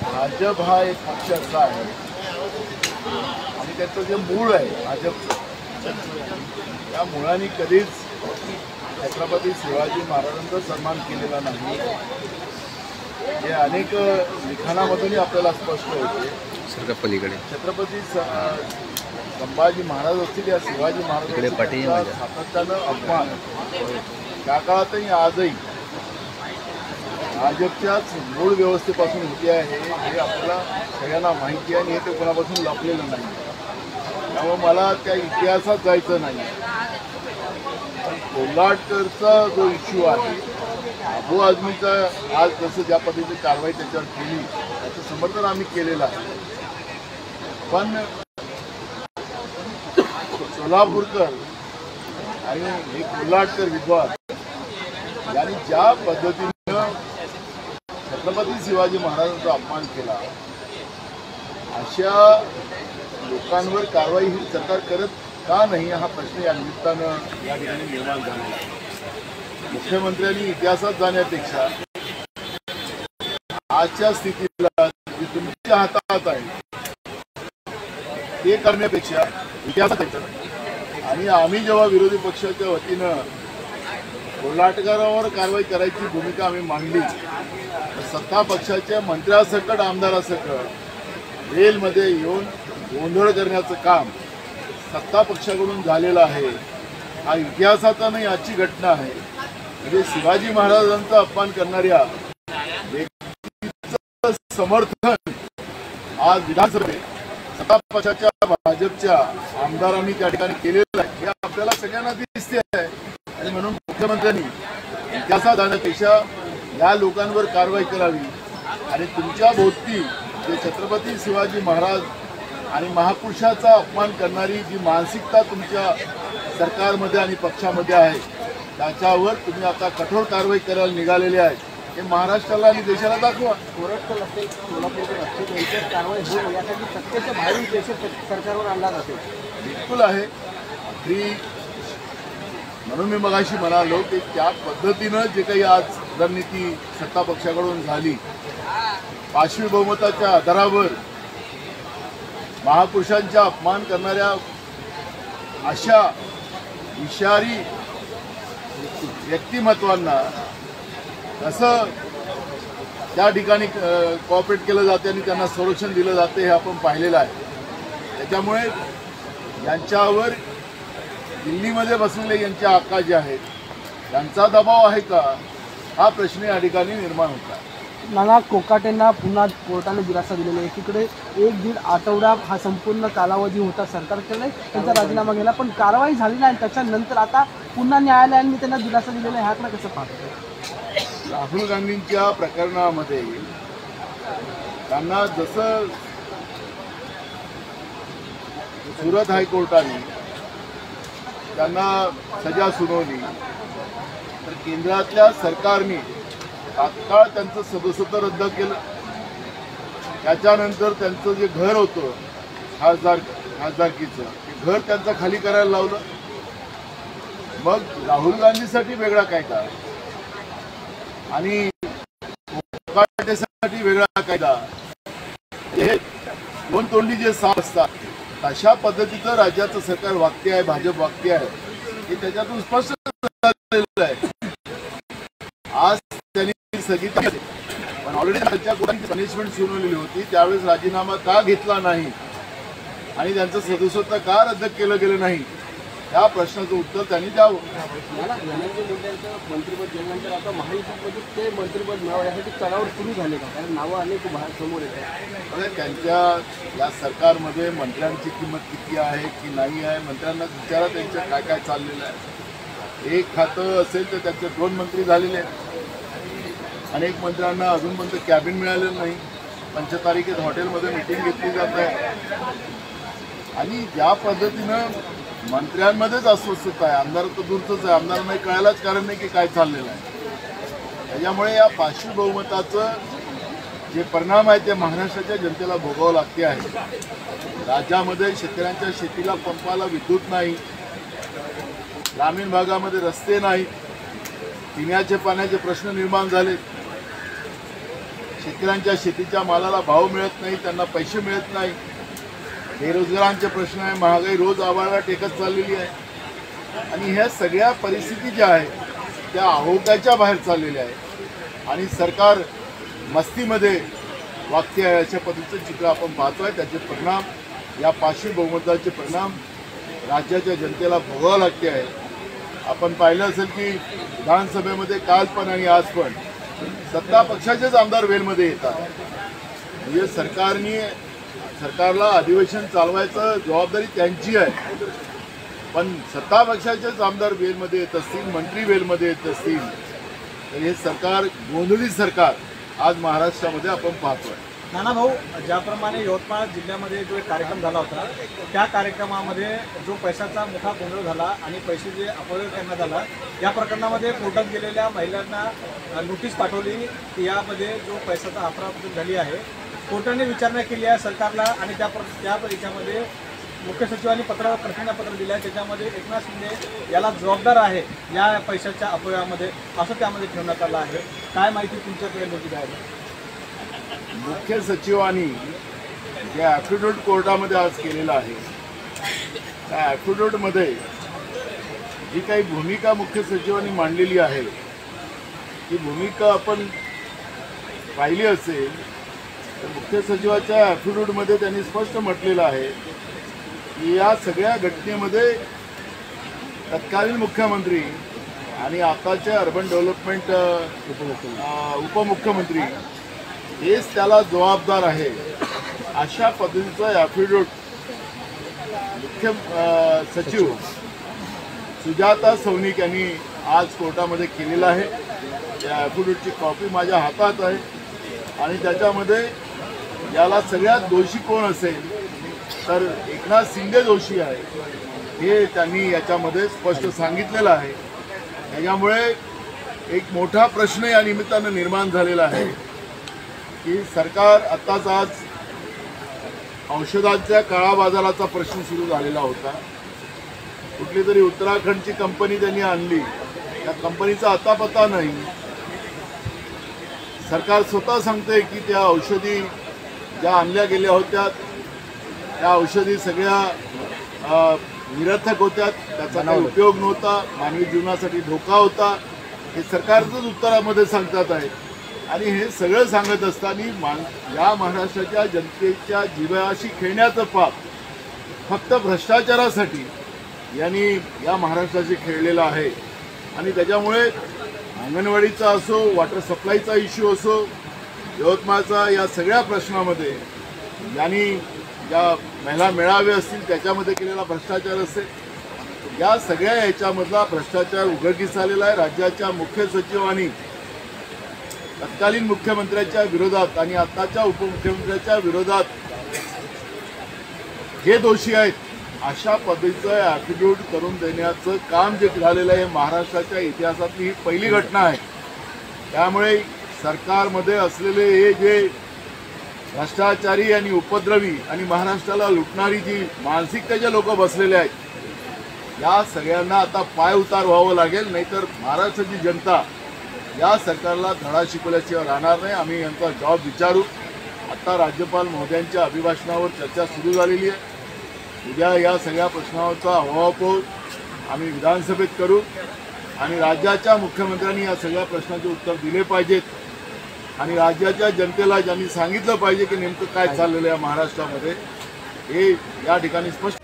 भाजप हा एक पक्ष असा आहे आणि त्याचं जे मूळ आहे भाजपचं, त्या मुळाने कधीच छत्रपती शिवाजी महाराजांचा सन्मान केलेला नाही हे अनेक लिखाणामधूनही आपल्याला स्पष्ट होते। पलीकडे छत्रपती संभाजी महाराज असतील या शिवाजी महाराजांचा सातत्यानं अपमान त्या काळातही आजही भाजपच्याच मूळ व्यवस्थेपासून होते आहे हे आपल्याला सगळ्यांना माहिती आहे आणि हे ते कोणापासून लपलेलं नाही। त्यामुळे मला त्या इतिहासात जायचं नाही। कोल्हाटकरचा जो इश्यू आहे अबू आझमीचा आज जसं ज्या पद्धतीची कारवाई त्याच्यावर केली त्याचं समर्थन आम्ही केलेलं आहे, पण सोलापूरकर आणि हे कोल्हाटकर विद्वान यांनी ज्या पद्धतीनं छत्रपती शिवाजी महाराजांचा अपमान केला अशा लोकांवर कारवाई ही सरकार करत का नाही हा प्रश्न या निमित्तानं या ठिकाणी निर्माण झाला आहे। मुख्यमंत्र्यांनी इतिहासात जाण्यापेक्षा आजच्या स्थितीला जे तुमच्या हातात आहे ते करण्यापेक्षा इतिहासात येतं आणि आम्ही जेव्हा विरोधी पक्षाच्या वतीनं कोल्हाटकरांवर कारवाई करायची भूमिका आम्ही मांडली तर सत्ता पक्षाच्या मंत्र्यासकट आमदारासकट रेलमध्ये येऊन गोंधळ करण्याचं काम सत्ता पक्षाकडून झालेलं आहे। हा इतिहासाचा नाही आजची घटना आहे। म्हणजे शिवाजी महाराजांचा अपमान करणाऱ्या व्यक्तीचं समर्थन आज विधानसभेत सत्ता पक्षाच्या भाजपच्या आमदारांनी त्या ठिकाणी केलेलं आहे हे आपल्याला सगळ्यांना दिसते आहे आणि म्हणून मुख्यमंत्र्यांनी इतिहासात जाण्यापेक्षा या लोकांवर कारवाई करावी आणि तुमच्या भोवती जे छत्रपती शिवाजी महाराज आणि महापुरुषाचा अपमान करणारी जी मानसिकता तुमच्या सरकारमध्ये आणि पक्षामध्ये आहे त्याच्यावर तुम्ही आता कठोर कारवाई करायला निघालेले आहेत हे महाराष्ट्राला आणि देशाला दाखवा। कोल्हापूर असेल सोलापूर असेल यांच्यावर कारवाई हो यासाठी सत्तेच्या बाहेरून प्रेशर सरकारवर आणला जाते। बिलकुल आहे आखरी म्हणून मी मगाशी म्हणालो की त्या पद्धतीनं जे काही आज रणनीती सत्ता पक्षाकडून झाली पाशवी बहुमताच्या आधारावर महापुरुषांचा अपमान करणाऱ्या अशा विषारी व्यक्तिमत्वांना कसं त्या ठिकाणी कॉपरेट केलं जाते आणि त्यांना संरक्षण दिलं जाते हे आपण पाहिलेलं आहे। त्याच्यामुळे यांच्यावर दिल्लीमध्ये बसलेले यांचे आका जे आहेत त्यांचा दबाव आहे का हा प्रश्न या ठिकाणी निर्माण होता। नाना कोकाटेंना पुन्हा कोर्टाने दिलासा दिलेला आहे। एकीकडे 1-1.5 आठवडा हा संपूर्ण कालावधी होता सरकारकडे त्यांचा राजीनामा गेला पण कारवाई झाली नाही आणि त्याच्यानंतर आता पुन्हा न्यायालयाने त्यांना दिलासा दिलेला आहे ह्याकडे कसं पाहतो? राहुल गांधींच्या प्रकरणामध्ये त्यांना जसं सुरत हायकोर्टाने त्यांना सजा सुनावली तर केंद्रातल्या सरकारने तात्काळ त्यांचं सदस्यत्व रद्द केलं। त्याच्यानंतर त्यांचं जे घर होतं खासदारकीचं ते घर त्यांचं खाली करायला लावलं। मग राहुल गांधीसाठी वेगळा कायदा आणि कोकाटेसाठी वेगळा कायदा हे दोन तोंडी जे साप असतात तशा पद्धतीचं राज्याचं सरकार वागते आहे भाजप वागते आहे हे त्याच्यातून स्पष्ट झालेलं आहे। आज त्यांनी स्थगित पण ऑलरेडी त्यांच्या कोर्टाने पनिशमेंट सुनावलेली होती त्यावेळेस राजीनामा का घेतला नाही आणि त्यांचं सदस्यत्व का रद्द केलं गेलं नाही या प्रश्नाचं उत्तर त्यांनी द्यावं। मंत्रिपद गेल्यानंतर आता महायुतीमध्ये ते मंत्रिपद मिळवण्यासाठी चढाव सुरू झाले का? कारण नावं अनेक समोर येतात। त्यांच्या या सरकारमध्ये मंत्र्यांची किंमत किती आहे की नाही आहे मंत्र्यांना विचारा त्यांचं काय काय चाललेलं आहे। एक खातं असेल तर त्याचे 2 मंत्री झालेले आहेत। अनेक मंत्र्यांना अजूनपर्यंत कॅबिन मिळालेलं नाही। 5 तारखेत हॉटेलमध्ये मीटिंग घेतली जात आहे आणि ज्या पद्धतीनं मंत्र्यांमध्येच अस्वस्थता आहे आमदार तर दूरच आहे आमदारांना कळायलाच कारण नाही की काय चाललेलं आहे। त्याच्यामुळे या पाशवी बहुमताचं जे परिणाम आहे ते महाराष्ट्राच्या जनतेला भोगावं लागते आहे। राज्यामध्ये शेतकऱ्यांच्या शेतीला पंपाला विद्युत नाही, ग्रामीण भागामध्ये रस्ते नाही, पिण्याचे पाण्याचे प्रश्न निर्माण झाले। शेतकऱ्यांच्या शेतीच्या मालाला भाव मिळत नाही, त्यांना पैसे मिळत नाही, बेरोजगारांचे प्रश्न आहे, महागाई रोज आवाळाला टेकत चाललेली आहे आणि ह्या सगळ्या परिस्थिती ज्या आहेत त्या आहोकाच्या बाहेर चाललेल्या आहेत आणि सरकार मस्तीमध्ये वागते आहे अशा पद्धतीचं चित्र आपण पाहतोय. त्याचे परिणाम या पाचवी बहुमताचे परिणाम राज्याच्या जनतेला भोगावं लागते आहे. आपण पाहिलं असेल की विधानसभेमध्ये काल पण आणि आज पण सत्ता पक्षाचेच आमदार वेलमध्ये येतात. म्हणजे सरकारला अधिवेशन चालवायचं जबाबदारी त्यांची आहे, पण सत्ता पक्षाचेच आमदार वेलमध्ये येत असतील, मंत्री वेलमध्ये येत असतील तर हे सरकार गोंधळी सरकार आज महाराष्ट्रामध्ये आपण पाहतोय. नाना भाऊ, ज्याप्रमाणे यवतमाळ जिल्ह्यामध्ये जो एक कार्यक्रम झाला होता त्या कार्यक्रमामध्ये जो पैशाचा मोठा गोंधळ झाला आणि पैसे जे अपव्यय करण्यात आला, या प्रकरणामध्ये कोर्टात गेलेल्या महिलांना नोटीस पाठवली की यामध्ये जो पैशाचा अफरातफरी झाली आहे. कोर्टाने विचारणा केली आहे सरकारला आणि त्या याच्यामध्ये मुख्य सचिवांनी प्रतिज्ञापत्र दिलं आहे. त्याच्यामध्ये एकनाथ शिंदे याला जबाबदार आहे या पैशाच्या अपव्ययामध्ये असं त्यामध्ये ठेवण्यात आलं आहे. काय माहिती तुमच्याकडे नोटीस आहे? मुख्य सचिवांनी जे ॲफिडेव्हिट कोर्टामध्ये आज केलेलं आहे त्या ॲफिडेव्हिटमध्ये जी काही भूमिका मुख्य सचिवांनी मांडलेली आहे ती भूमिका आपण पाहिली असेल तर मुख्य सचिवाच्या ॲफिडेव्हिटमध्ये त्यांनी स्पष्ट म्हटलेलं आहे की या सगळ्या घटनेमध्ये तत्कालीन मुख्यमंत्री आणि आताचे अर्बन डेव्हलपमेंट उपमुख्यमंत्री हेच त्याला जबाबदार आहे. अशा पद्धतीचं ॲफिडेव्हिट मुख्य सचिव सुजाता सौनिक यांनी आज कोर्टामध्ये केलेलं आहे. या ॲफिडेव्हिटची कॉपी माझ्या हातात आहे आणि त्याच्यामध्ये याला सगळ्यात दोषी कोण असेल तर एकनाथ शिंदे दोषी आहे हे त्यांनी याच्यामध्ये स्पष्ट सांगितलेलं आहे. त्याच्यामुळे एक मोठा प्रश्न या निमित्तानं निर्माण झालेला आहे की सरकार आत्ताच आज औषधांच्या काळा बाजाराचा प्रश्न सुरू झालेला होता. कुठली तरी उत्तराखंडची कंपनी त्यांनी आणली, त्या कंपनीचा अतापत्ता नाही. सरकार स्वतः सांगते की त्या औषधी ज्या आणल्या गेल्या होत्या त्या औषधी सगळ्या निरर्थक होत्या, त्याचा काही उपयोग नव्हता, मानवी जीवनासाठी धोका होता, हे सरकारचंच उत्तरामध्ये सांगतात आहे. आणि हे सगळं सांगत असताना या महाराष्ट्राच्या जनतेच्या जीवाशी खेळण्याचं पाप फक्त भ्रष्टाचारासाठी यांनी या महाराष्ट्राशी खेळलेलं आहे. आणि त्याच्यामुळे अंगणवाडीचा असो, वॉटर सप्लायचा इश्यू असो, यवतमाळचा या सगळ्या प्रश्नामध्ये यांनी ज्या महिला मेळावे असतील त्याच्यामध्ये केलेला भ्रष्टाचार असेल, या सगळ्या याच्यामधला भ्रष्टाचार उघडकीस आलेला आहे. राज्याच्या मुख्य सचिवांनी तत्कालीन मुख्यमंत्र्यांच्या विरोधात आणि आताच्या उपमुख्यमंत्र्यांच्या विरोधात जे दोषी आहेत अशा पद्धतीचं ॲफिडेव्हिट करून देण्याचं काम जे झालेलं आहे महाराष्ट्राच्या इतिहासातली ही पहिली घटना आहे. त्यामुळे सरकारमध्ये असलेले हे जे भ्रष्टाचारी आणि उपद्रवी आणि महाराष्ट्राला लुटणारी जी मानसिकतेचे लोक बसलेले आहेत या सगळ्यांना आता पाय उतार व्हावं लागेल, नाहीतर महाराष्ट्राची जनता या सरकारला धडा शिकवल्याशिवाय राहणार नाही. आम्ही यांचा जॉब विचारू. आत्ता राज्यपाल महोदयांच्या अभिभाषणावर चर्चा सुरू झालेली आहे. उद्या या सगळ्या प्रश्नांचा अहवाल आम्ही विधानसभेत करू आणि राज्याच्या मुख्यमंत्र्यांनी या सगळ्या प्रश्नाचे उत्तर दिले पाहिजेत आणि राज्याच्या जनतेला ज्यांनी सांगितलं पाहिजे की नेमकं काय चाललेलं आहे महाराष्ट्रामध्ये हे या ठिकाणी स्पष्ट